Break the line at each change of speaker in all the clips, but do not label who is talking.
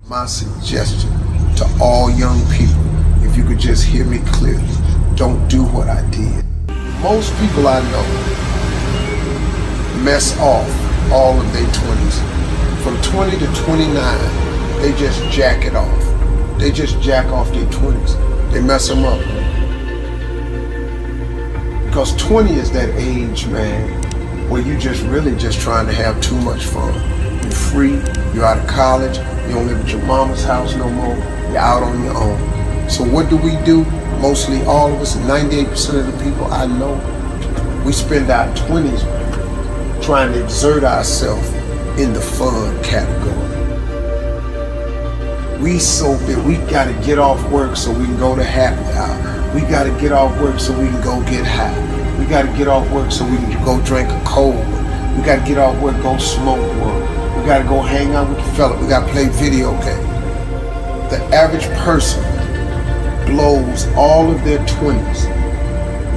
My suggestion to all young people, if you could just hear me clearly, don't do what I did. Most people I know mess off all of their 20s. From 20 to 29, they just jack it off. They just jack off their 20s. They mess them up. Because 20 is that age, man, where you just really just trying to have too much fun. You're free, you're out of college, you don't live at your mama's house no more, you're out on your own. So what do? Mostly all of us, 98% of the people I know, we spend our 20s trying to exert ourselves in the fun category. We gotta get off work so we can go to happy hour. We gotta get off work so we can go get high. We gotta get off work so we can go drink a cold one. We gotta get off work, go smoke one. We gotta go hang out with the fella. We gotta play video games. The average person blows all of their 20s.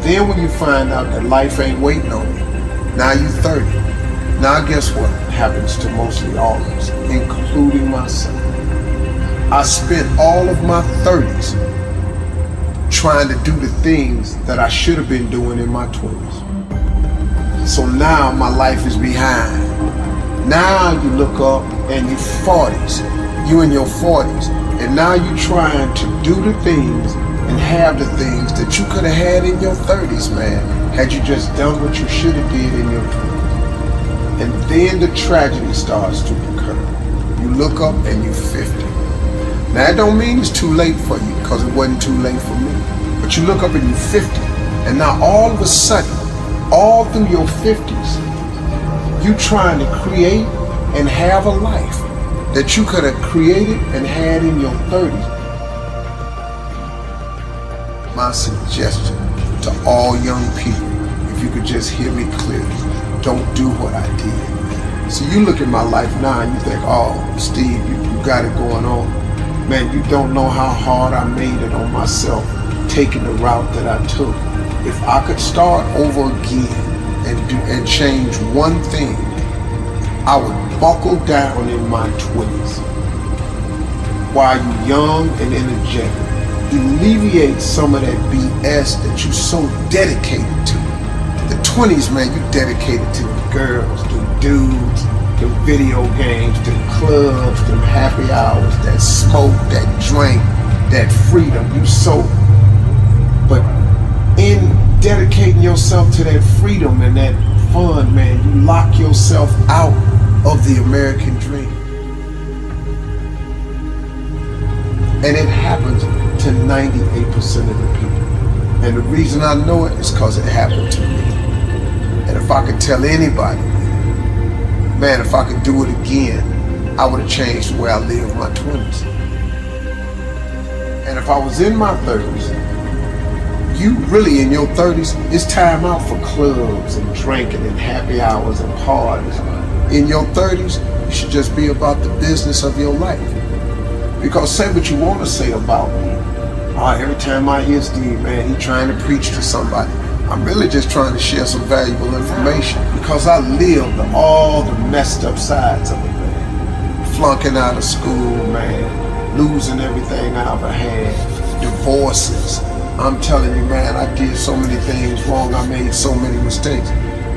Then when you find out that life ain't waiting on you, now you're 30. Now guess what happens to mostly all of us, including myself? I spent all of my 30s trying to do the things that I should have been doing in my 20s. So now my life is behind. Now you look up and you're 40s, you in your 40s, and now you're trying to do the things and have the things that you could have had in your 30s, man, had you just done what you should have did in your 20s. And then the tragedy starts to occur. You look up and you're 50. Now that don't mean it's too late for you, because it wasn't too late for me. But you look up and you're 50, and now all of a sudden, all through your 50s, you trying to create and have a life that you could have created and had in your 30s. My suggestion to all young people, if you could just hear me clearly, don't do what I did. So you look at my life now and you think, oh, Steve, you got it going on. Man, you don't know how hard I made it on myself taking the route that I took. If I could start over again and change one thing, I would buckle down in my 20s while you're young and energetic. Alleviate some of that BS that you're so dedicated to. The 20s, man, you dedicated to the girls, the dudes, the video games, the clubs, the happy hours, that smoke, that drink, that freedom. But in dedicating yourself to that freedom and that fun, man, you lock yourself out of the American dream. And it happens to 98% of the people. And the reason I know it is because it happened to me. And if I could tell anybody, man, if I could do it again, I would have changed the way I lived my 20s. And if I was in my 30s, you really in your 30s, it's time out for clubs and drinking and happy hours and parties. In your 30s, you should just be about the business of your life. Because say what you want to say about me. Every time I hear Steve, man, he trying to preach to somebody. I'm really just trying to share some valuable information because I lived all the messed up sides of it, man. Flunking out of school, man. Losing everything I ever had. Divorces. I'm telling you, man, I did so many things wrong. I made so many mistakes.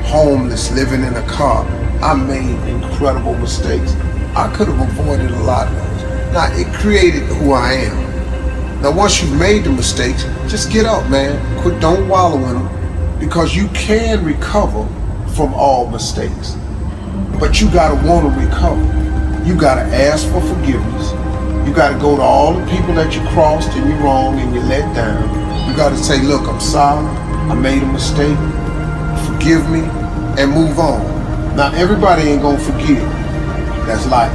Homeless, living in a car. I made incredible mistakes. I could have avoided a lot of those. Now, it created who I am. Now, once you've made the mistakes, just get up, man. Don't wallow in them. Because you can recover from all mistakes. But you gotta want to recover. You gotta ask for forgiveness. You gotta go to all the people that you crossed and you wronged and you let down. You gotta say, look, I'm sorry, I made a mistake, forgive me, and move on. Now, everybody ain't gonna forgive. That's life.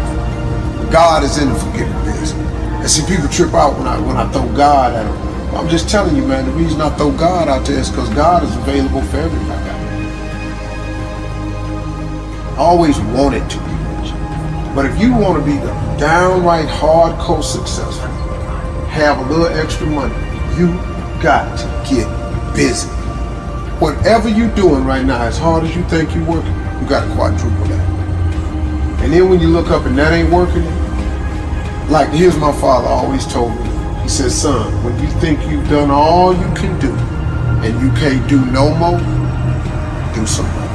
God is in the forgiving business. And see, people trip out when I throw God at them. I'm just telling you, man, the reason I throw God out there is because God is available for everybody. I always wanted to be rich. But if you want to be the downright hardcore successful, have a little extra money, you got to get busy. Whatever you're doing right now, as hard as you think you're working, you got to quadruple that. And then when you look up and that ain't working, Like, here's my father always told me. He said, son, when you think you've done all you can do and you can't do no more, do some more.